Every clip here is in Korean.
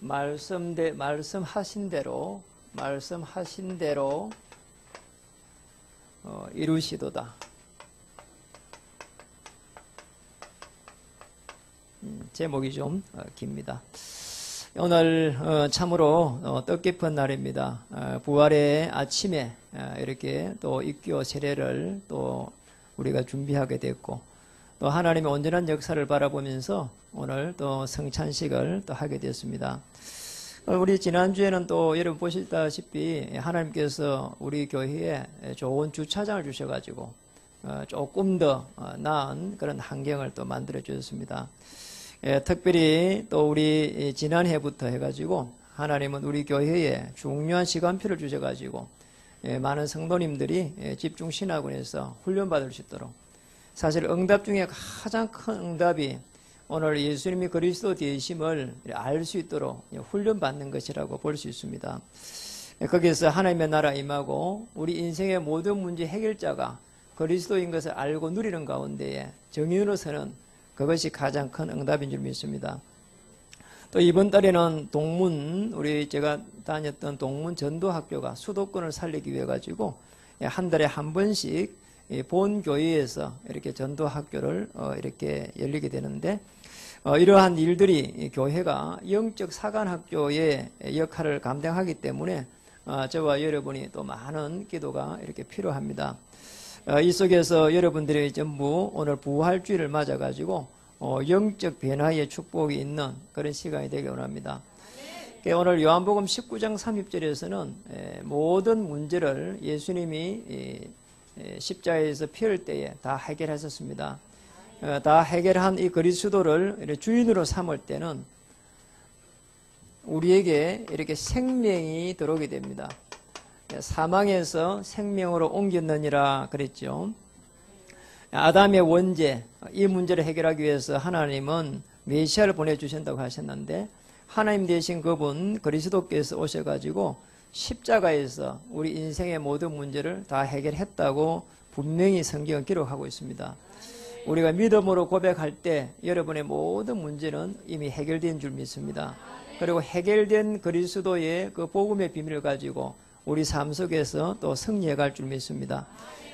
말씀하신 대로 이루시도다. 제목이 좀 깁니다. 오늘 참으로 뜻깊은 날입니다. 부활의 아침에 이렇게 또 입교 세례를 또 우리가 준비하게 됐고, 또 하나님의 온전한 역사를 바라보면서 오늘 또 성찬식을 또 하게 되었습니다. 우리 지난주에는 또 여러분 보시다시피 하나님께서 우리 교회에 좋은 주차장을 주셔가지고 조금 더 나은 그런 환경을 또 만들어 주셨습니다. 특별히 또 우리 지난해부터 해가지고 하나님은 우리 교회에 중요한 시간표를 주셔가지고 많은 성도님들이 집중신학원에서 훈련받을 수 있도록, 사실 응답 중에 가장 큰 응답이 오늘 예수님이 그리스도 되심을 알 수 있도록 훈련받는 것이라고 볼 수 있습니다. 거기에서 하나님의 나라 임하고 우리 인생의 모든 문제 해결자가 그리스도인 것을 알고 누리는 가운데에 정인으로서는 그것이 가장 큰 응답인 줄 믿습니다. 또 이번 달에는 제가 다녔던 동문 전도학교가 수도권을 살리기 위해 가지고 한 달에 한 번씩 본 교회에서 이렇게 전도학교를 이렇게 열리게 되는데, 이러한 일들이 교회가 영적 사관학교의 역할을 감당하기 때문에 저와 여러분이 또 많은 기도가 이렇게 필요합니다. 이 속에서 여러분들이 전부 오늘 부활주의를 맞아가지고 영적 변화의 축복이 있는 그런 시간이 되길 원합니다. 오늘 요한복음 19장 30절에서는 모든 문제를 예수님이 십자가에서 피할 때에 다 해결하셨습니다. 다 해결한 이 그리스도를 주인으로 삼을 때는 우리에게 이렇게 생명이 들어오게 됩니다. 사망에서 생명으로 옮겼느니라 그랬죠. 아담의 원죄, 이 문제를 해결하기 위해서 하나님은 메시아를 보내주신다고 하셨는데, 하나님 되신 그분 그리스도께서 오셔가지고 십자가에서 우리 인생의 모든 문제를 다 해결했다고 분명히 성경은 기록하고 있습니다. 우리가 믿음으로 고백할 때 여러분의 모든 문제는 이미 해결된 줄 믿습니다. 그리고 해결된 그리스도의 그 복음의 비밀을 가지고 우리 삶 속에서 또 승리해 갈 줄 믿습니다.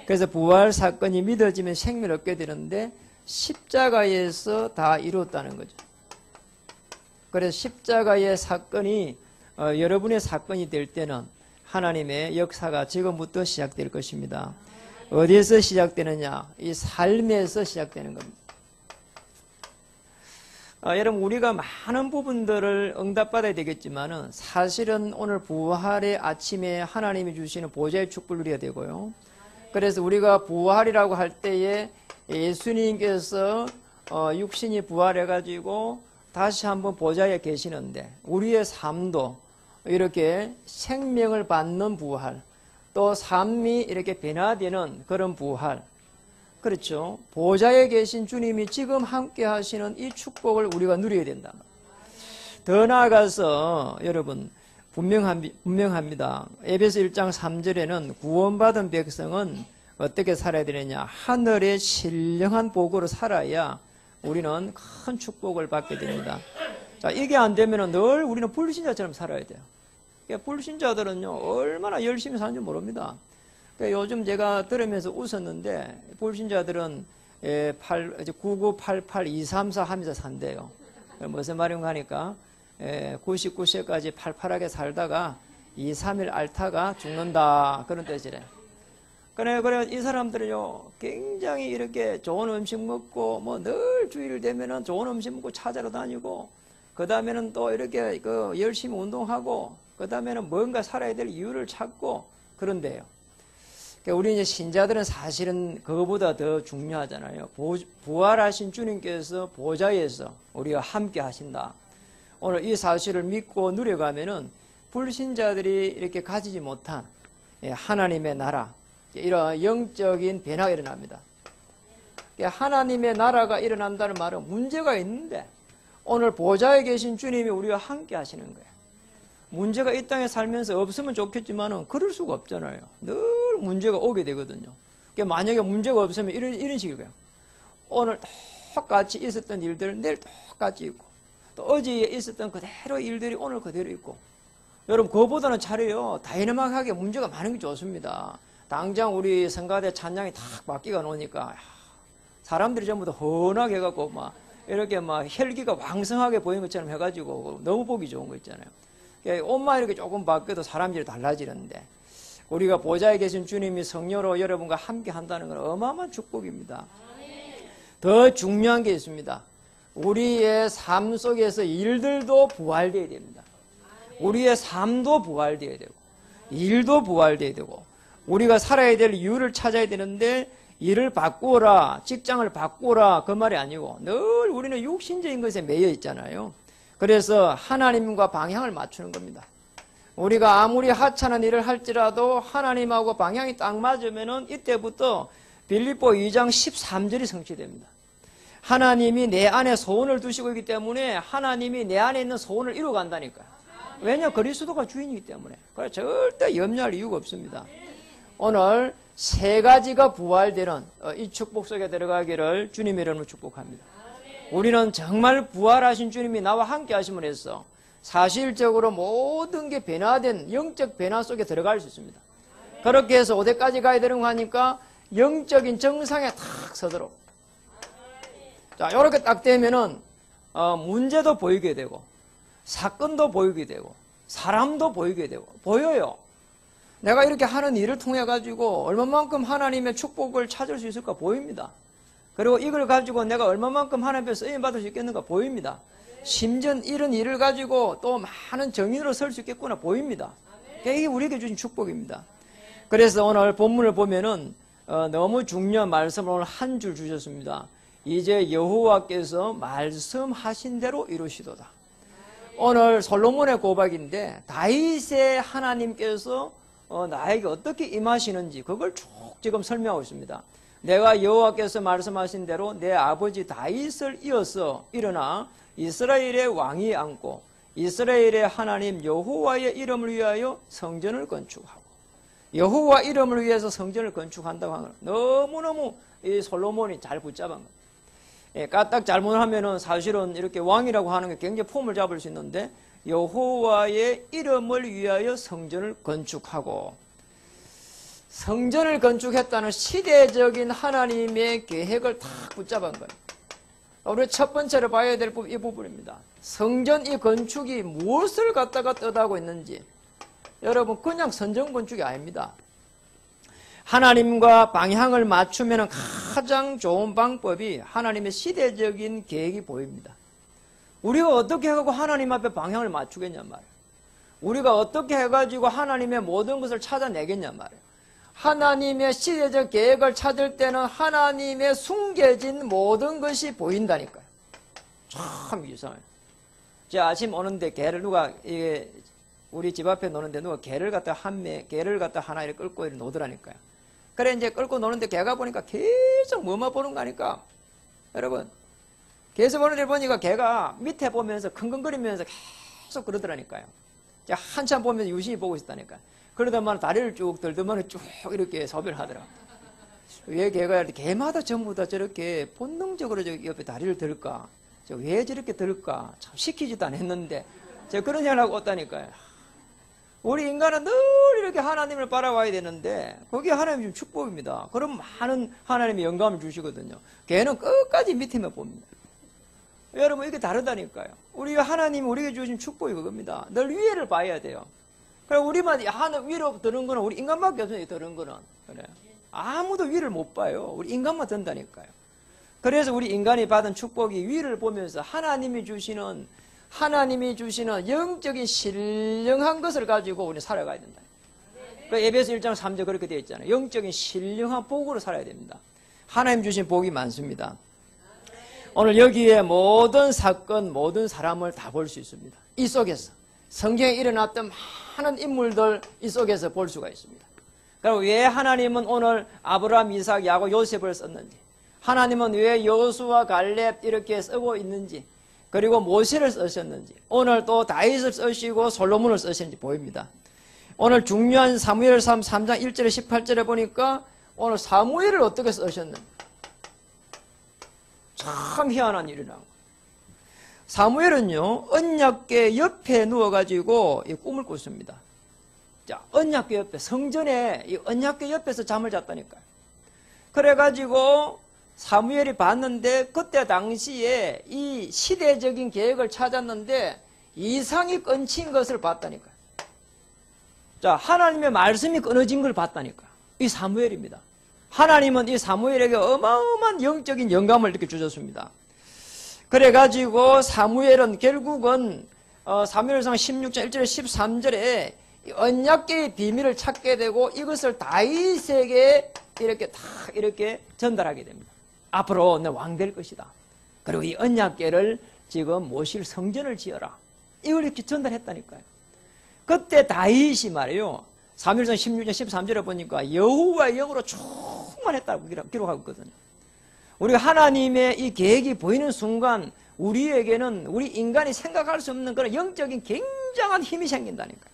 그래서 부활 사건이 믿어지면 생명을 얻게 되는데 십자가에서 다 이루었다는 거죠. 그래서 십자가의 사건이 여러분의 사건이 될 때는 하나님의 역사가 지금부터 시작될 것입니다. 어디에서 시작되느냐? 이 삶에서 시작되는 겁니다. 여러분, 우리가 많은 부분들을 응답받아야 되겠지만은 사실은 오늘 부활의 아침에 하나님이 주시는 보좌의 축복을 누려야 되고요. 그래서 우리가 부활이라고 할 때에 예수님께서 육신이 부활해가지고 다시 한번 보좌에 계시는데, 우리의 삶도 이렇게 생명을 받는 부활, 또 삶이 이렇게 변화되는 그런 부활, 그렇죠. 보좌에 계신 주님이 지금 함께 하시는 이 축복을 우리가 누려야 된다. 더 나아가서 여러분 분명합니다. 에베소 1장 3절에는 구원받은 백성은 어떻게 살아야 되느냐? 하늘의 신령한 복으로 살아야 우리는 큰 축복을 받게 됩니다. 자, 이게 안 되면 늘 우리는 불신자처럼 살아야 돼요. 그러니까 불신자들은요, 얼마나 열심히 사는지 모릅니다. 그러니까 요즘 제가 들으면서 웃었는데, 불신자들은 9988-234 하면서 산대요. 무슨 말인가 하니까 99세까지 팔팔하게 살다가 2-3일 앓다가 죽는다, 그런 뜻이래. 그래 이 사람들은요, 굉장히 이렇게 좋은 음식 먹고 뭐 늘 주일 되면은 좋은 음식 먹고 찾아러 다니고, 그 다음에는 또 이렇게 열심히 운동하고, 그 다음에는 뭔가 살아야 될 이유를 찾고 그런데요. 그러니까 우리 이제 신자들은 사실은 그거보다 더 중요하잖아요. 부활하신 주님께서 보좌에서 우리와 함께 하신다. 오늘 이 사실을 믿고 누려가면은 불신자들이 이렇게 가지지 못한 하나님의 나라, 이런 영적인 변화가 일어납니다. 하나님의 나라가 일어난다는 말은 문제가 있는데 오늘 보좌에 계신 주님이 우리와 함께 하시는 거예요. 문제가 이 땅에 살면서 없으면 좋겠지만은 그럴 수가 없잖아요. 늘 문제가 오게 되거든요. 그러니까 만약에 문제가 없으면 이런 식이에요. 오늘 똑같이 있었던 일들 내일 똑같이 있고, 또 어제 있었던 그대로 일들이 오늘 그대로 있고, 여러분 그거보다는 차라리요 다이나믹하게 문제가 많은 게 좋습니다. 당장 우리 성가대 찬양이 탁 바뀌가 놓으니까 사람들이 전부 다 헌하게 해갖고 막 이렇게 막 혈기가 왕성하게 보이는 것처럼 해가지고 너무 보기 좋은 거 있잖아요. 옷만 이렇게 조금 바뀌어도 사람들이 달라지는데, 우리가 보좌에 계신 주님이 성령으로 여러분과 함께 한다는 건 어마어마한 축복입니다. 더 중요한 게 있습니다. 우리의 삶 속에서 일들도 부활되어야 됩니다. 우리의 삶도 부활되어야 되고 일도 부활되어야 되고, 우리가 살아야 될 이유를 찾아야 되는데 일을 바꾸어라, 직장을 바꾸어라 그 말이 아니고 늘 우리는 육신적인 것에 매여 있잖아요. 그래서 하나님과 방향을 맞추는 겁니다. 우리가 아무리 하찮은 일을 할지라도 하나님하고 방향이 딱 맞으면은 이때부터 빌립보 2장 13절이 성취됩니다. 하나님이 내 안에 소원을 두시고 있기 때문에 하나님이 내 안에 있는 소원을 이루어간다니까요. 왜냐? 그리스도가 주인이기 때문에. 그래 절대 염려할 이유가 없습니다. 오늘 세 가지가 부활되는 이 축복 속에 들어가기를 주님의 이름으로 축복합니다. 우리는 정말 부활하신 주님이 나와 함께 하심을 해서 사실적으로 모든 게 변화된 영적 변화 속에 들어갈 수 있습니다. 그렇게 해서 어디까지 가야 되는 하니까 영적인 정상에 탁 서도록. 자, 이렇게 딱 되면은 문제도 보이게 되고 사건도 보이게 되고 사람도 보이게 되고 보여요. 내가 이렇게 하는 일을 통해 가지고 얼마만큼 하나님의 축복을 찾을 수 있을까 보입니다. 그리고 이걸 가지고 내가 얼마만큼 하나님께 쓰임 받을 수 있겠는가 보입니다. 심지어 이런 일을 가지고 또 많은 정인으로 설 수 있겠구나 보입니다. 이게 우리에게 주신 축복입니다. 그래서 오늘 본문을 보면은 너무 중요한 말씀을 오늘 한 줄 주셨습니다. 이제 여호와께서 말씀하신 대로 이루시도다. 오늘 솔로몬의 고백인데 다윗의 하나님께서 나에게 어떻게 임하시는지 그걸 쭉 지금 설명하고 있습니다. 내가 여호와께서 말씀하신 대로 내 아버지 다윗을 이어서 일어나 이스라엘의 왕이 앉고 이스라엘의 하나님 여호와의 이름을 위하여 성전을 건축하고, 여호와 이름을 위해서 성전을 건축한다고 하는 거 너무너무 이 솔로몬이 잘 붙잡은 거예요. 까딱 잘못하면은 사실은 이렇게 왕이라고 하는 게 굉장히 폼을 잡을 수 있는데, 여호와의 이름을 위하여 성전을 건축하고, 성전을 건축했다는 시대적인 하나님의 계획을 탁 붙잡은 거예요. 우리 첫 번째로 봐야 될 이 부분입니다. 성전 이 건축이 무엇을 갖다가 뜻하고 있는지. 여러분 그냥 선전 건축이 아닙니다. 하나님과 방향을 맞추면 가장 좋은 방법이 하나님의 시대적인 계획이 보입니다. 우리가 어떻게 해가지고 하나님 앞에 방향을 맞추겠냐 말이에요. 우리가 어떻게 해가지고 하나님의 모든 것을 찾아내겠냐 말이에요. 하나님의 시대적 계획을 찾을 때는 하나님의 숨겨진 모든 것이 보인다니까요. 참 이상해요. 제가 아침 오는데 개를 우리 집 앞에 노는데 누가 개를 갖다 개를 갖다 하나 이렇게 끌고 이렇게 노더라니까요. 그래 이제 끌고 노는데 개가 보니까 계속 뭐만 보는 거 아니까. 여러분 계속 보는 데 보니까 개가 밑에 보면서 킁킁거리면서 계속 그러더라니까요. 한참 보면서 유심히 보고 있다니까요. 그러다만 다리를 쭉 들더만 쭉 이렇게 소변을 하더라. 왜 개가 개마다 전부 다 저렇게 본능적으로 저기 옆에 다리를 들까? 왜 저렇게 들까? 참 시키지도 않았는데 제가 그런 생각을 하고 왔다니까요. 우리 인간은 늘 이렇게 하나님을 바라봐야 되는데 그게 하나님의 축복입니다. 그럼 많은 하나님의 영감을 주시거든요. 개는 끝까지 밑에만 봅니다. 여러분 이게 다르다니까요. 우리 하나님 우리에게 주신 축복이 그겁니다. 늘 위에를 봐야 돼요. 그래 우리만 하늘 위로 드는 거는 우리 인간밖에 없어요. 드는 거는 그래 아무도 위를 못 봐요. 우리 인간만 든다니까요. 그래서 우리 인간이 받은 축복이 위를 보면서 하나님이 주시는 영적인 신령한 것을 가지고 우리 살아가야 된다. 그 에베소 1장 3절 그렇게 되어 있잖아요. 영적인 신령한 복으로 살아야 됩니다. 하나님 주신 복이 많습니다. 오늘 여기에 모든 사건, 모든 사람을 다 볼 수 있습니다. 이 속에서 성경에 일어났던 많은 인물들 이 속에서 볼 수가 있습니다. 그럼 왜 하나님은 오늘 아브라함, 이삭, 야곱, 요셉을 썼는지, 하나님은 왜 여호수아, 갈렙 이렇게 쓰고 있는지, 그리고 모세를 쓰셨는지, 오늘 또 다윗을 쓰시고 솔로몬을 쓰셨는지 보입니다. 오늘 중요한 사무엘상 3장 1절에 18절에 보니까 오늘 사무엘을 어떻게 쓰셨는지 참 희한한 일이라고. 사무엘은요, 언약궤 옆에 누워가지고 이 꿈을 꿨습니다. 자, 언약궤 옆에, 성전에 이 언약궤 옆에서 잠을 잤다니까요. 그래가지고 사무엘이 봤는데 그때 당시에 이 시대적인 계획을 찾았는데 이상이 끊긴 것을 봤다니까요. 자, 하나님의 말씀이 끊어진 걸 봤다니까요. 이 사무엘입니다. 하나님은 이 사무엘에게 어마어마한 영적인 영감을 이렇게 주셨습니다. 그래가지고 사무엘은 결국은 사무엘상 16장 1절에 13절에 언약궤의 비밀을 찾게 되고 이것을 다윗에게 이렇게 다 이렇게 전달하게 됩니다. 앞으로 내 왕 될 것이다. 그리고 이 언약궤를 지금 모실 성전을 지어라. 이걸 이렇게 전달했다니까요. 그때 다윗이 말이에요. 사무엘상 16장 13절에 보니까 여호와의 영으로 충만했다고 기록하고 있거든요. 우리가 하나님의 이 계획이 보이는 순간 우리에게는 우리 인간이 생각할 수 없는 그런 영적인 굉장한 힘이 생긴다니까요.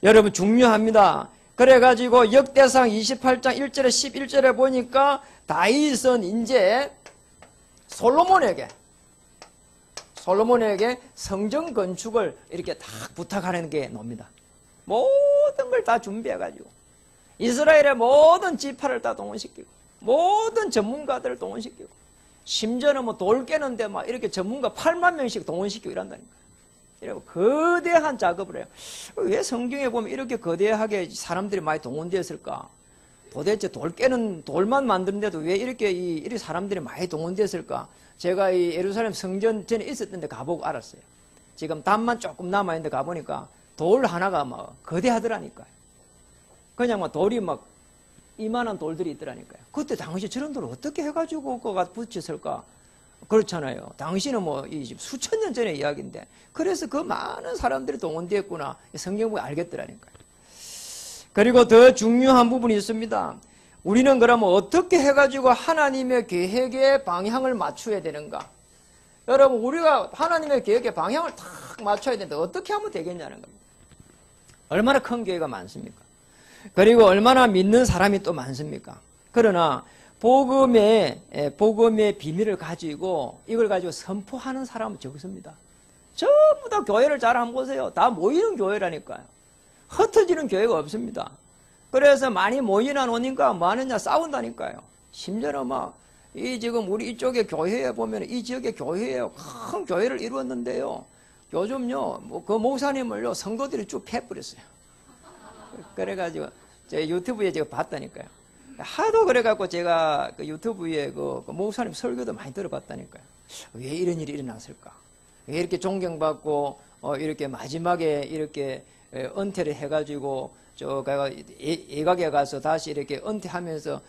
여러분 중요합니다. 그래가지고 역대상 28장 1절에 11절에 보니까 다윗은 이제 솔로몬에게 성전 건축을 이렇게 딱 부탁하는 게 놉니다. 모든 걸 다 준비해가지고 이스라엘의 모든 지파를 다 동원시키고 모든 전문가들을 동원시키고 심지어는 뭐 돌 깨는데 막 이렇게 전문가 8만 명씩 동원시키고 이란다니까. 이러고 거대한 작업을 해요. 왜 성경에 보면 이렇게 거대하게 사람들이 많이 동원되었을까? 도대체 돌 깨는 돌만 만드는데도 왜 이렇게 사람들이 많이 동원됐을까? 제가 이 예루살렘 성전 전에 있었던 데 가보고 알았어요. 지금 담만 조금 남아있는데 가보니까 돌 하나가 막 거대하더라니까요. 그냥 막 돌이 막 이만한 돌들이 있더라니까요. 그때 당시 저런 돌을 어떻게 해가지고 그거 붙였을까? 그렇잖아요. 당시는 뭐 수천 년 전의 이야기인데 그래서 그 많은 사람들이 동원되었구나. 성경 보고 알겠더라니까요. 그리고 더 중요한 부분이 있습니다. 우리는 그러면 어떻게 해가지고 하나님의 계획에 방향을 맞춰야 되는가? 여러분 우리가 하나님의 계획에 방향을 탁 맞춰야 되는데 어떻게 하면 되겠냐는 겁니다. 얼마나 큰 교회가 많습니까? 그리고 얼마나 믿는 사람이 또 많습니까? 그러나 복음의 비밀을 가지고 이걸 가지고 선포하는 사람은 적습니다. 전부 다 교회를 잘 한번 보세요. 다 모이는 교회라니까요. 흩어지는 교회가 없습니다. 그래서 많이 모이나 노니까 뭐 하느냐 싸운다니까요. 심지어는 막 이 지금 우리 이쪽에 교회에 보면 이 지역의 교회에 큰 교회를 이루었는데요. 요즘요 뭐 그 목사님을요 선거들이 쭉 패버렸어요. 그래가지고 제 유튜브에 제가 봤다니까요. 하도 그래갖고 제가 그 유튜브에 그 목사님 설교도 많이 들어봤다니까요. 왜 이런 일이 일어났을까? 왜 이렇게 존경받고 이렇게 마지막에 이렇게 은퇴를 해가지고 저 예각에 가서 다시 이렇게 은퇴하면서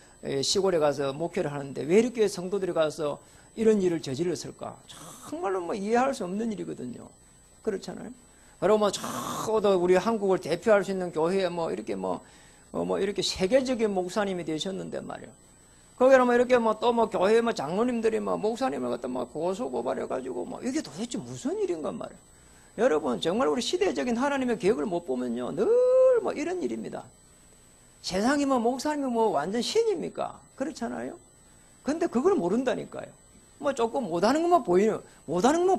시골에 가서 목회를 하는데 왜 이렇게 성도들이 가서 이런 일을 저질렀을까? 정말로 뭐 이해할 수 없는 일이거든요. 그렇잖아요. 그러면 저도 우리 한국을 대표할 수 있는 교회에 뭐 이렇게 이렇게 세계적인 목사님이 되셨는데 말이에요. 거기는 뭐 이렇게 또 교회 장로님들이 목사님을 갖다 고소고발해가지고 이게 도대체 무슨 일인가 말이에요. 여러분 정말 우리 시대적인 하나님의 계획을 못 보면요 늘 이런 일입니다. 세상이 목사님이 완전 신입니까? 그렇잖아요. 근데 그걸 모른다니까요. 조금 못하는 것만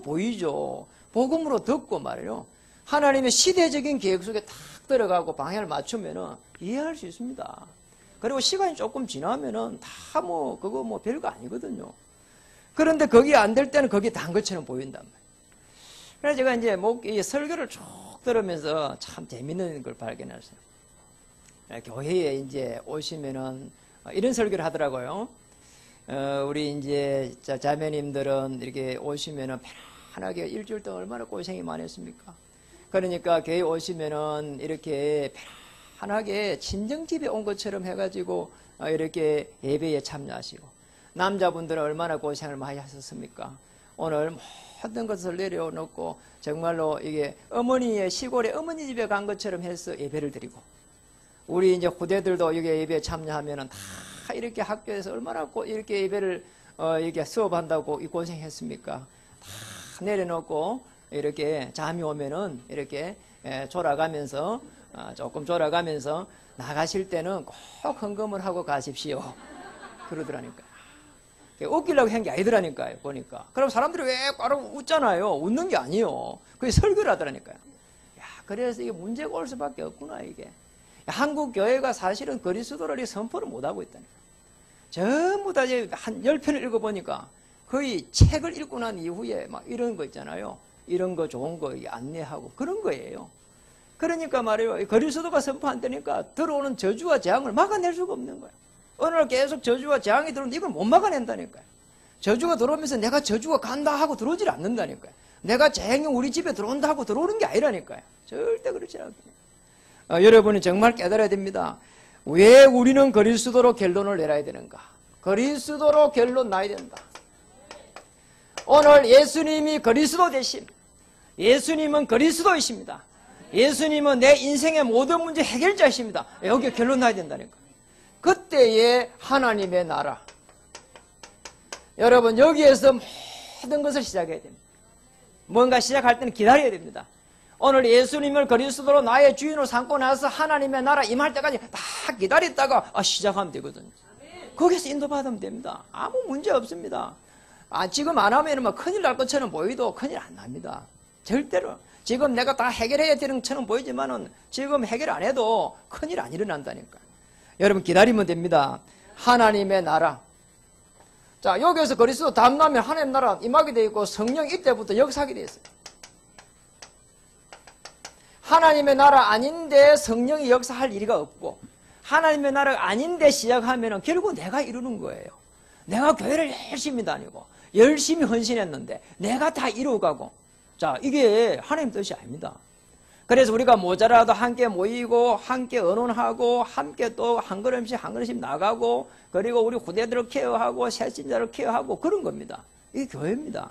보이죠. 복음으로 듣고 말이에요. 하나님의 시대적인 계획 속에 탁 들어가고 방향을 맞추면은 이해할 수 있습니다. 그리고 시간이 조금 지나면은 다 그거 별거 아니거든요. 그런데 거기 안 될 때는 거기 단 것처럼 보인단 말이에요. 그래서 제가 이제 이 설교를 쭉 들으면서 참 재밌는 걸 발견했어요. 교회에 이제 오시면은 이런 설교를 하더라고요. 우리 이제 자매님들은 이렇게 오시면은 편하게 일주일 동안 얼마나 고생이 많았습니까? 그러니까 교회 오시면은 이렇게 편하게 친정집에 온 것처럼 해가지고 이렇게 예배에 참여하시고 남자분들은 얼마나 고생을 많이 하셨습니까? 오늘 모든 것을 내려놓고 정말로 이게 어머니의 시골에 어머니 집에 간 것처럼 해서 예배를 드리고 우리 이제 후대들도 여기 예배에 참여하면은 다 이렇게 학교에서 얼마나 이렇게 예배를 이렇게 수업한다고 고생했습니까? 다 내려놓고 이렇게 잠이 오면은 이렇게 졸아가면서 조금 졸아가면서 나가실 때는 꼭 헌금을 하고 가십시오. 그러더라니까요. 웃기려고 한 게 아니더라니까요, 보니까. 그럼 사람들이 왜 바로 웃잖아요. 웃는 게 아니에요. 그게 설교를 하더라니까요. 야, 그래서 이게 문제가 올 수밖에 없구나, 이게. 한국 교회가 사실은 그리스도를 선포를 못하고 있다니까. 전부 다 이제 한 10편을 읽어보니까 거의 책을 읽고 난 이후에 막 이런 거 있잖아요. 이런 거 좋은 거 안내하고 그런 거예요. 그러니까 말이에요. 그리스도가 선포 안 되니까 들어오는 저주와 재앙을 막아낼 수가 없는 거예요. 어느 날 계속 저주와 재앙이 들어오는데 이걸 못 막아낸다니까요. 저주가 들어오면서 내가 저주가 간다 하고 들어오질 않는다니까요. 내가 재앙이 우리 집에 들어온다 하고 들어오는 게 아니라니까요. 절대 그렇지 않거든요. 여러분이 정말 깨달아야 됩니다. 왜 우리는 그리스도로 결론을 내려야 되는가? 그리스도로 결론 나야 된다. 오늘 예수님이 그리스도 되심. 예수님은 그리스도이십니다. 예수님은 내 인생의 모든 문제 해결자이십니다. 여기에 결론 나야 된다니까. 그때의 하나님의 나라. 여러분 여기에서 모든 것을 시작해야 됩니다. 뭔가 시작할 때는 기다려야 됩니다. 오늘 예수님을 그리스도로 나의 주인으로 삼고 나서 하나님의 나라 임할 때까지 다 기다렸다가 시작하면 되거든요. 거기서 인도받으면 됩니다. 아무 문제 없습니다. 지금 안 하면 막 큰일 날 것처럼 보이도 큰일 안 납니다. 절대로. 지금 내가 다 해결해야 되는 것처럼 보이지만은 지금 해결 안 해도 큰일 안 일어난다니까. 여러분 기다리면 됩니다. 하나님의 나라. 자, 여기에서 그리스도 다음나면 하나님 나라 임하게 되어 있고 성령 이때부터 역사하게 되어 있어요. 하나님의 나라 아닌데 성령이 역사할 일이가 없고 하나님의 나라가 아닌데 시작하면 결국 내가 이루는 거예요. 내가 교회를 열심히 다니고 열심히 헌신했는데 내가 다 이루어가고 자, 이게 하나님 뜻이 아닙니다. 그래서 우리가 모자라도 함께 모이고 함께 의논하고 함께 또 한 걸음씩 한 걸음씩 나가고 그리고 우리 후대들을 케어하고 새신자를 케어하고 그런 겁니다. 이게 교회입니다.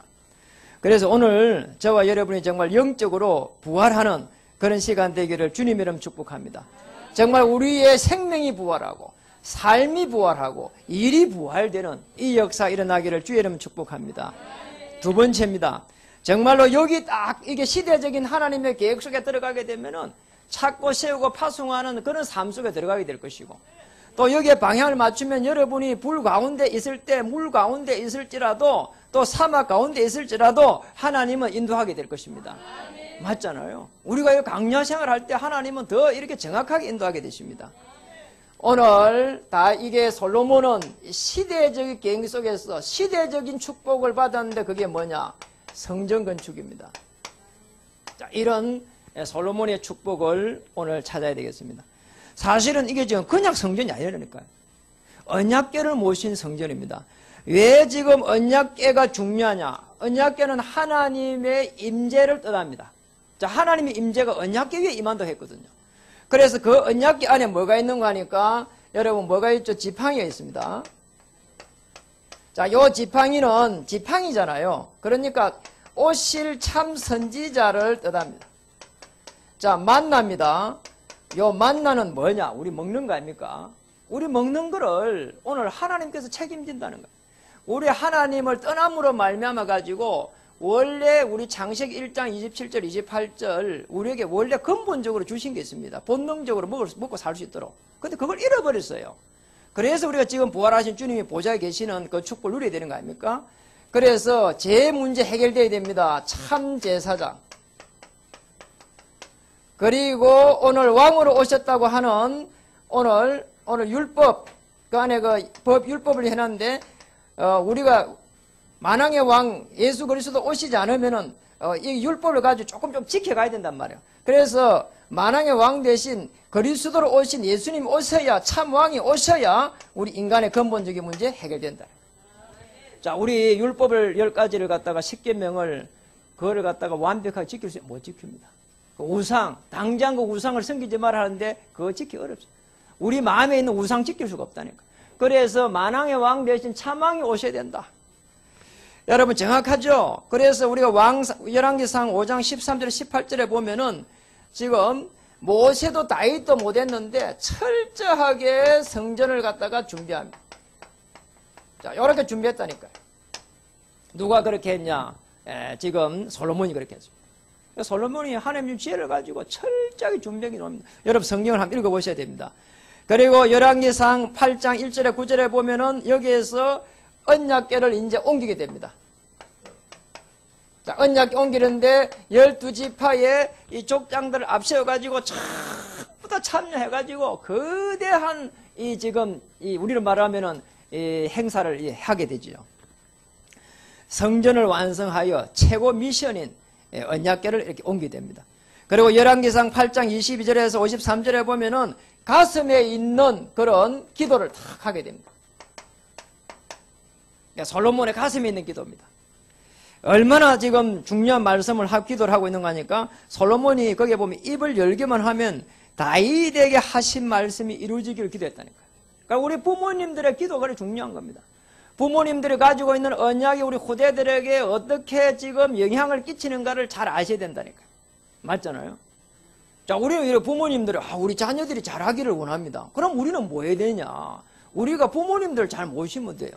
그래서 오늘 저와 여러분이 정말 영적으로 부활하는 그런 시간 되기를 주님 이름 축복합니다. 정말 우리의 생명이 부활하고 삶이 부활하고 일이 부활되는 이 역사 일어나기를 주의 이름 축복합니다. 두 번째입니다. 정말로 여기 딱 이게 시대적인 하나님의 계획 속에 들어가게 되면은 찾고 세우고 파송하는 그런 삶 속에 들어가게 될 것이고 또 여기에 방향을 맞추면 여러분이 불 가운데 있을 때 물 가운데 있을지라도 또 사막 가운데 있을지라도 하나님은 인도하게 될 것입니다. 맞잖아요. 우리가 이 강야 생활할 때 하나님은 더 이렇게 정확하게 인도하게 되십니다. 오늘 다 이게 솔로몬은 시대적인 계획 속에서 시대적인 축복을 받았는데 그게 뭐냐? 성전 건축입니다. 자, 이런 솔로몬의 축복을 오늘 찾아야 되겠습니다. 사실은 이게 지금 그냥 성전이 아니라니까요. 언약궤를 모신 성전입니다. 왜 지금 언약궤가 중요하냐? 언약궤는 하나님의 임재를 뜻합니다. 자, 하나님의 임재가 언약궤 위에 임한다고 했거든요. 그래서 그 언약궤 안에 뭐가 있는가 하니까 여러분 뭐가 있죠? 지팡이가 있습니다. 자, 요 지팡이는 지팡이잖아요. 그러니까 오실 참 선지자를 뜻합니다. 자, 만나입니다. 요 만나는 뭐냐? 우리 먹는 거 아닙니까? 우리 먹는 거를 오늘 하나님께서 책임진다는 거예요. 우리 하나님을 떠남으로 말미암아 가지고 원래 우리 창세기 1장 27절 28절 우리에게 원래 근본적으로 주신 게 있습니다. 본능적으로 먹고 살 수 있도록. 근데 그걸 잃어버렸어요. 그래서 우리가 지금 부활하신 주님이 보좌에 계시는 그 축복을 누려야 되는 거 아닙니까? 그래서 제 문제 해결돼야 됩니다. 참 제사장. 그리고 오늘 왕으로 오셨다고 하는 오늘 율법 그 안에 그 법 율법을 해놨는데 우리가 만왕의 왕 예수 그리스도 오시지 않으면은 이 율법을 가지고 조금 좀 지켜가야 된단 말이에요. 그래서 만왕의 왕 대신 그리스도로 오신 예수님 오셔야 참 왕이 오셔야 우리 인간의 근본적인 문제 해결된다. 자, 우리 율법을 10가지를 갖다가 10계명을 그거를 갖다가 완벽하게 지킬 수 못 지킵니다. 그 우상 당장 그 우상을 섬기지 말아 하는데 그거 지키기 어렵습니다. 우리 마음에 있는 우상 지킬 수가 없다니까. 그래서 만왕의 왕 대신 참 왕이 오셔야 된다. 여러분 정확하죠? 그래서 우리가 열왕기상 5장 13절 18절에 보면은 지금 모세도 다윗도 못했는데 철저하게 성전을 갖다가 준비합니다. 자, 이렇게 준비했다니까요. 누가 그렇게 했냐? 지금 솔로몬이 그렇게 했습니다. 솔로몬이 하나님 지혜를 가지고 철저하게 준비해 놓습니다. 여러분 성경을 한번 읽어보셔야 됩니다. 그리고 열왕기상 8장 1절에 9절에 보면은 여기에서 언약궤를 이제 옮기게 됩니다. 자, 언약궤 옮기는데 12지파의 이 족장들을 앞세워가지고 전부 다 참여해가지고 거대한 이 지금 이 우리를 말하면은 이 행사를 하게 되지요. 성전을 완성하여 최고 미션인 언약궤를 이렇게 옮기게 됩니다. 그리고 열왕기상 8장 22절에서 53절에 보면은 가슴에 있는 그런 기도를 탁 하게 됩니다. 그러니까 솔로몬의 가슴에 있는 기도입니다. 얼마나 지금 중요한 말씀을 기도를 하고 있는 거 하니까 솔로몬이 거기에 보면 입을 열기만 하면 다윗에게 하신 말씀이 이루어지기를 기도했다니까요. 그러니까 우리 부모님들의 기도가 그렇게 중요한 겁니다. 부모님들이 가지고 있는 언약이 우리 후대들에게 어떻게 지금 영향을 끼치는가를 잘 아셔야 된다니까요. 맞잖아요. 자, 우리 부모님들이 우리 자녀들이 잘하기를 원합니다. 그럼 우리는 뭐 해야 되냐? 우리가 부모님들 잘 모시면 돼요.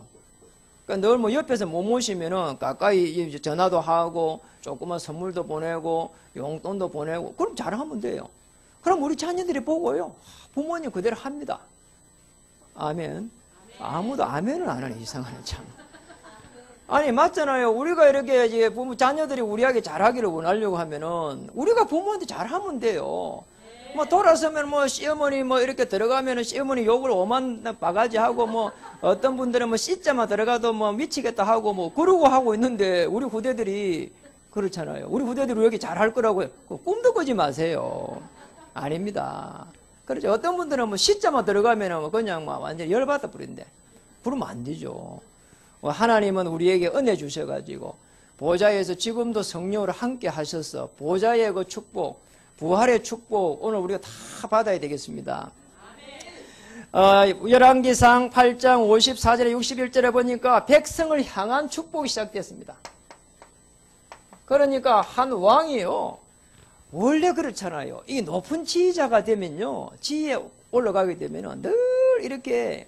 그러니까 늘 뭐 옆에서 못 모시면은 가까이 전화도 하고 조그만 선물도 보내고 용돈도 보내고 그럼 잘하면 돼요. 그럼 우리 자녀들이 보고요. 부모님 그대로 합니다. 아멘. 아무도 아멘을 안 하네. 이상하네 참. 아니 맞잖아요. 우리가 이렇게 이제 부모 자녀들이 우리에게 잘하기를 원하려고 하면은 우리가 부모한테 잘하면 돼요. 뭐 돌아서면 뭐 시어머니 뭐 이렇게 들어가면은 시어머니 욕을 오만 바가지 하고 뭐 어떤 분들은 뭐 C자만 들어가도 뭐 미치겠다 하고 뭐 그러고 하고 있는데 우리 후대들이 그렇잖아요. 우리 후대들이 여기 잘할 거라고 꿈도 꾸지 마세요. 아닙니다. 그렇죠. 어떤 분들은 뭐 C자만 들어가면은 그냥 뭐 완전 열받아 버린대. 그러면 안 되죠. 하나님은 우리에게 은혜 주셔가지고 보좌에서 지금도 성령으로 함께 하셔서 보좌의 그 축복, 부활의 축복 오늘 우리가 다 받아야 되겠습니다. 열왕기상 8장 54절에 61절에 보니까 백성을 향한 축복이 시작됐습니다. 그러니까 한 왕이요. 원래 그렇잖아요. 이 높은 지휘자가 되면요. 지위에 올라가게 되면은 늘 이렇게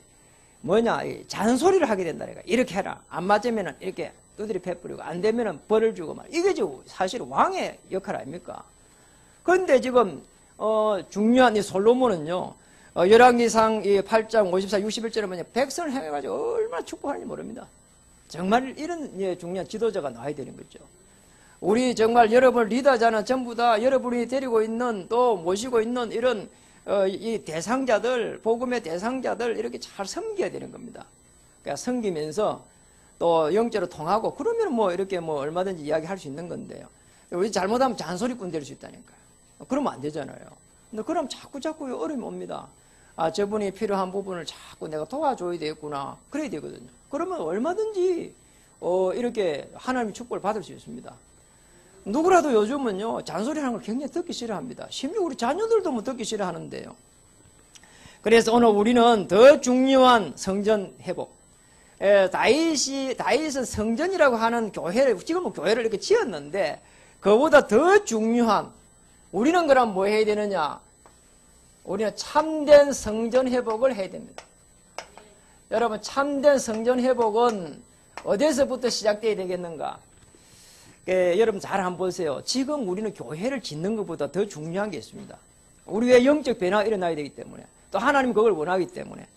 잔소리를 하게 된다니까. 이렇게 해라. 안 맞으면은 이렇게 두드려 패뿌리고 안 되면은 벌을 주고 말. 이게 사실 왕의 역할 아닙니까? 그런데 지금 중요한 이 솔로몬은요. 열왕기상 8장 54, 61절에 보면 백성을 향해가지고 얼마나 축복하는지 모릅니다. 정말 이런 중요한 지도자가 나와야 되는 거죠. 우리 정말 여러분 리더자는 전부 다 여러분이 데리고 있는 또 모시고 있는 이런 이 대상자들, 복음의 대상자들 이렇게 잘 섬겨야 되는 겁니다. 그러니까 섬기면서 또 영적으로 통하고 그러면 뭐 이렇게 뭐 얼마든지 이야기할 수 있는 건데요. 우리 잘못하면 잔소리꾼 될 수 있다니까요. 그러면 안 되잖아요. 근데 그럼 자꾸 어려움이 옵니다. 저분이 필요한 부분을 자꾸 내가 도와줘야 되겠구나. 그래야 되거든요. 그러면 얼마든지 이렇게 하나님의 축복을 받을 수 있습니다. 누구라도 요즘은요 잔소리하는 걸 굉장히 듣기 싫어합니다. 심지어 우리 자녀들도 뭐 듣기 싫어하는데요. 그래서 오늘 우리는 더 중요한 성전 회복. 다윗은 성전이라고 하는 교회를 지금은 교회를 이렇게 지었는데 그보다 더 중요한 우리는 그럼 뭐 해야 되느냐? 우리는 참된 성전 회복을 해야 됩니다. 여러분 참된 성전 회복은 어디서부터 시작돼야 되겠는가? 여러분 잘 한번 보세요. 지금 우리는 교회를 짓는 것보다 더 중요한 게 있습니다. 우리의 영적 변화가 일어나야 되기 때문에 또 하나님 그걸 원하기 때문에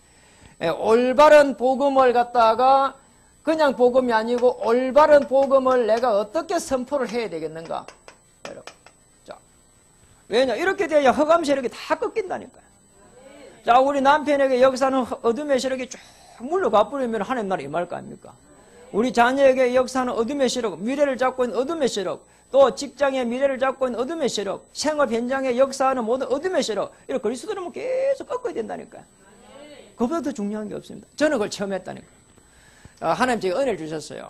올바른 복음을 갖다가 그냥 복음이 아니고 올바른 복음을 내가 어떻게 선포를 해야 되겠는가? 여러분, 자, 왜냐 이렇게 돼야 흑암 세력이 다 꺾인다니까요. 자, 우리 남편에게 역사는 어둠의 세력이 쭉 물러가 버리면 하나님 나라 임할 거 아닙니까? 우리 자녀에게 역사는 어둠의 세력, 미래를 잡고 있는 어둠의 세력, 또 직장의 미래를 잡고 있는 어둠의 세력, 생업 현장에 역사하는 모든 어둠의 세력, 이렇게 그리스도를 계속 꺾어야 된다니까요. 그보다 더 중요한 게 없습니다. 저는 그걸 처음 했다니까요. 하나님 제게 은혜를 주셨어요.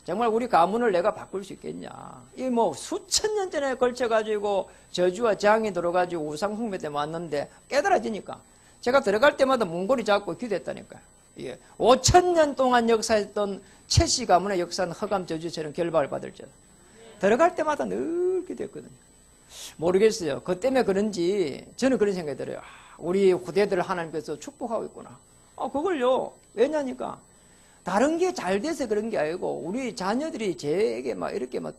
정말 우리 가문을 내가 바꿀 수 있겠냐. 이 뭐 수천 년 전에 걸쳐가지고 저주와 재앙이 들어가지고 우상 숭배 때 왔는데 깨달아지니까 제가 들어갈 때마다 문고리 잡고 기도했다니까요. 5,000년 동안 역사했던 채씨 가문의 역사는 흑암 저주처럼 결박을 받을 줄 들어갈 때마다 늘 기도했거든요. 모르겠어요. 그 때문에 그런지 저는 그런 생각이 들어요. 우리 후대들을 하나님께서 축복하고 있구나. 그걸요. 왜냐니까 다른 게 잘 돼서 그런 게 아니고 우리 자녀들이 제게 막 이렇게 막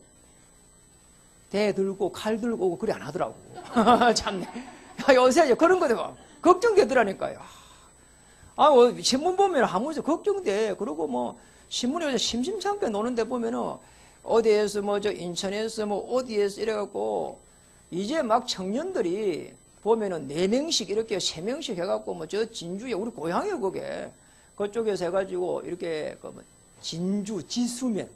대 들고 칼 들고 오고 그래 안 하더라고. 참네. 요새 그런 거도 걱정되더라니까요. 신문 보면 아무튼 걱정돼. 그리고 뭐 신문에 요새 심심찮게 노는데 보면은 어디에서 뭐 저 인천에서 뭐 어디에서 이래갖고 이제 막 청년들이 보면은 4명씩 이렇게 3명씩 해갖고 뭐 저 진주에 우리 고향이에요 그게 그쪽에서 해가지고 이렇게 그 뭐 진주 지수면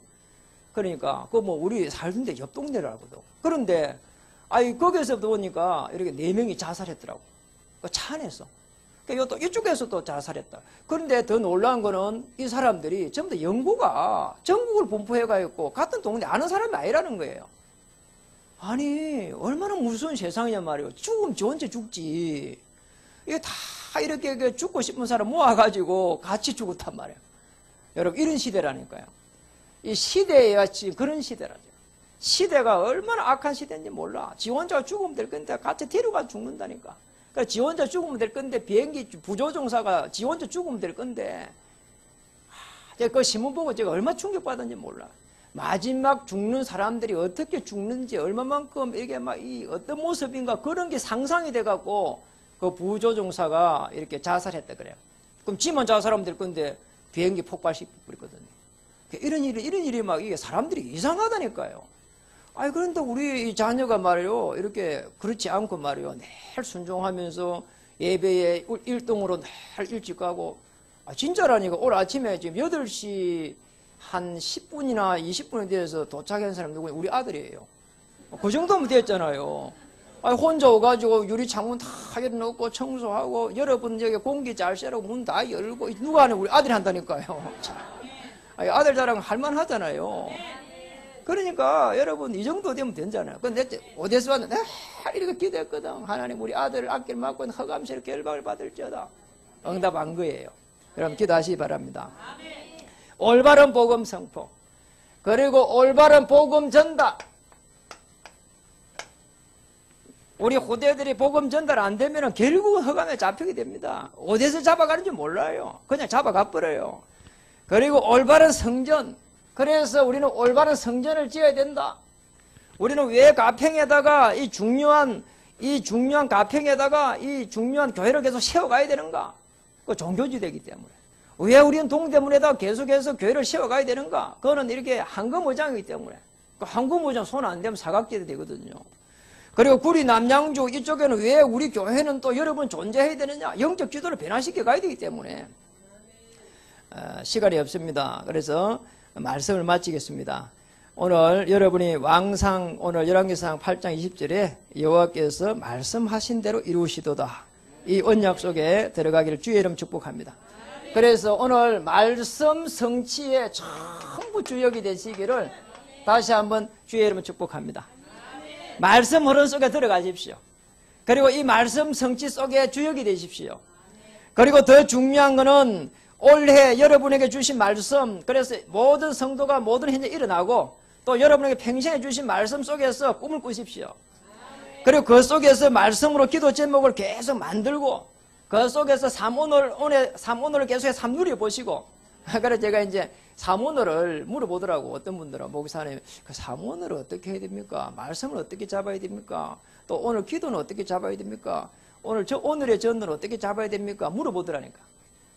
그러니까 그 뭐 우리 살던데 옆 동네라거든. 그런데 아이 거기서부터 보니까 이렇게 4명이 자살했더라고. 그 차 안에서. 그러니까 또 이쪽에서 또 자살했다. 그런데 더 놀라운 거는 이 사람들이 전부 다 연고가 전국을 분포해가 있고 같은 동네 아는 사람이 아니라는 거예요. 아니 얼마나 무서운 세상이냐 말이에요. 죽으면 지 혼자 죽지. 이게 다 이렇게 죽고 싶은 사람 모아가지고 같이 죽었단 말이에요. 여러분 이런 시대라니까요. 이 시대가 지금 그런 시대라죠. 시대가 얼마나 악한 시대인지 몰라. 지 혼자 죽으면 될 건데 같이 데려가 죽는다니까. 그러니까 지 혼자 죽으면 될 건데 비행기 부조종사가 지 혼자 죽으면 될 건데 제가 그 신문 보고 제가 얼마나 충격받았는지 몰라. 마지막 죽는 사람들이 어떻게 죽는지 얼마만큼 이게 막 이 어떤 모습인가 그런 게 상상이 돼갖고 그 부조종사가 이렇게 자살했다 그래요. 그럼 지만 자살하면 될 건데 비행기 폭발시켜버리거든요. 이런 일이 막 이게 사람들이 이상하다니까요. 아니 그런데 우리 이 자녀가 말이요 이렇게 그렇지 않고 말이요 늘 순종하면서 예배에 일동으로 늘 일찍 가고 진짜라니까. 오늘 아침에 지금 8시 한 10분이나 20분에 대해서 도착한 사람 누구냐? 우리 아들이에요. 그 정도면 됐잖아요. 아니 혼자 오가지고 유리 창문 다 열어놓고 청소하고 여러분 여기 공기 잘 쐬라고 문 다 열고 누가 하냐? 우리 아들이 한다니까요. 아니, 아들 자랑 할만하잖아요. 그러니까 여러분 이 정도 되면 되잖아요. 근데 어디서 왔는데 이렇게 기도했거든. 하나님 우리 아들을 앞길 막고 허감스럽게 결박을 받을지어다. 응답한 거예요. 여러분 기도하시기 바랍니다. 올바른 복음 선포 그리고 올바른 복음 전달. 우리 후대들이 복음 전달 안 되면 결국은 허감에 잡히게 됩니다. 어디서 잡아가는지 몰라요. 그냥 잡아가 버려요. 그리고 올바른 성전. 그래서 우리는 올바른 성전을 지어야 된다. 우리는 왜 가평에다가 이 중요한 가평에다가 이 중요한 교회를 계속 세워가야 되는가? 그 종교지대이기 때문에. 왜 우리는 동대문에다가 계속해서 교회를 세워가야 되는가? 그거는 이렇게 황금의장이기 때문에. 그 황금의장 손 안 대면 사각지대 되거든요. 그리고 구리 남양주 이쪽에는 왜 우리 교회는 또 여러분 존재해야 되느냐? 영적 지도를 변화시켜 가야 되기 때문에. 시간이 없습니다. 그래서 말씀을 마치겠습니다. 오늘 여러분이 왕상 오늘 열왕기상 8장 20절에 여호와께서 말씀하신 대로 이루시도다. 이 언약 속에 들어가기를 주의 이름 축복합니다. 그래서 오늘 말씀 성취에 전부 주역이 되시기를 다시 한번 주의 이름을 축복합니다. 말씀 흐름 속에 들어가십시오. 그리고 이 말씀 성취 속에 주역이 되십시오. 그리고 더 중요한 것은 올해 여러분에게 주신 말씀, 그래서 모든 성도가 모든 현재 일어나고 또 여러분에게 평생에 주신 말씀 속에서 꿈을 꾸십시오. 그리고 그 속에서 말씀으로 기도 제목을 계속 만들고 그 속에서 삼오늘을 계속해서 누려보시고 그래서 제가 이제 삼오늘을 물어보더라고. 어떤 분들은 목사님 그 삼오늘을 어떻게 해야 됩니까? 말씀을 어떻게 잡아야 됩니까? 또 오늘 기도는 어떻게 잡아야 됩니까? 오늘의 전도는 어떻게 잡아야 됩니까? 물어보더라니까.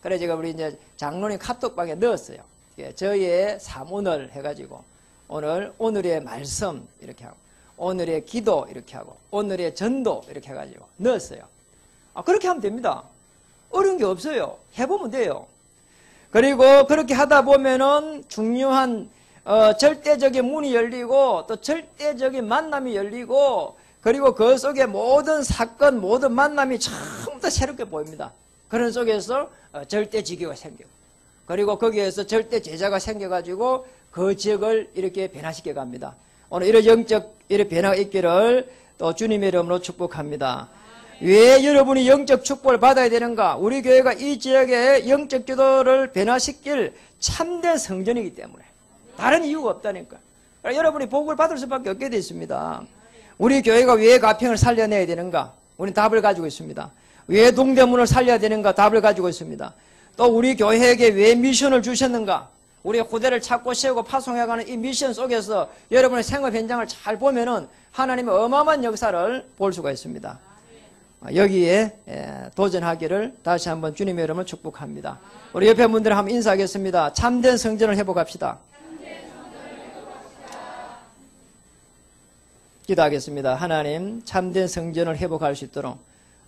그래 제가 우리 이제 장로님 카톡방에 넣었어요. 저희의 삼오늘 해가지고 오늘의 말씀 이렇게 하고 오늘의 기도 이렇게 하고 오늘의 전도 이렇게 해가지고 넣었어요. 그렇게 하면 됩니다. 어려운 게 없어요. 해보면 돼요. 그리고 그렇게 하다 보면은 중요한 절대적인 문이 열리고 또 절대적인 만남이 열리고 그리고 그 속에 모든 사건 모든 만남이 전부 다 새롭게 보입니다. 그런 속에서 절대 지교가 생기고 그리고 거기에서 절대 제자가 생겨가지고 그 지역을 이렇게 변화시켜 갑니다. 오늘 이런 영적 이런 변화가 있기를 또 주님의 이름으로 축복합니다. 왜 여러분이 영적 축복을 받아야 되는가? 우리 교회가 이 지역의 영적 기도를 변화시킬 참된 성전이기 때문에 다른 이유가 없다니까. 그러니까 여러분이 복을 받을 수밖에 없게 되어 있습니다. 우리 교회가 왜 가평을 살려내야 되는가? 우리는 답을 가지고 있습니다. 왜 동대문을 살려야 되는가? 답을 가지고 있습니다. 또 우리 교회에게 왜 미션을 주셨는가? 우리 후대를 찾고 세우고 파송해가는 이 미션 속에서 여러분의 생업 현장을 잘 보면은 하나님의 어마어마한 역사를 볼 수가 있습니다. 여기에 도전하기를 다시 한번 주님의 이름으로 축복합니다. 우리 옆에 분들 한번 인사하겠습니다. 참된 성전을 회복합시다. 기도하겠습니다. 하나님, 참된 성전을 회복할 수 있도록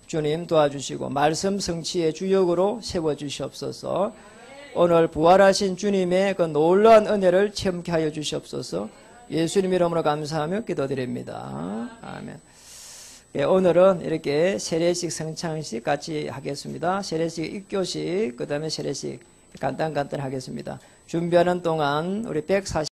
주님 도와주시고 말씀 성취의 주역으로 세워주시옵소서. 오늘 부활하신 주님의 그 놀라운 은혜를 체험케 하여 주시옵소서. 예수님 이름으로 감사하며 기도드립니다. 아멘. 오늘은 이렇게 세례식, 성찬식 같이 하겠습니다. 세례식, 입교식, 그 다음에 세례식 간단히 하겠습니다. 준비하는 동안 우리 140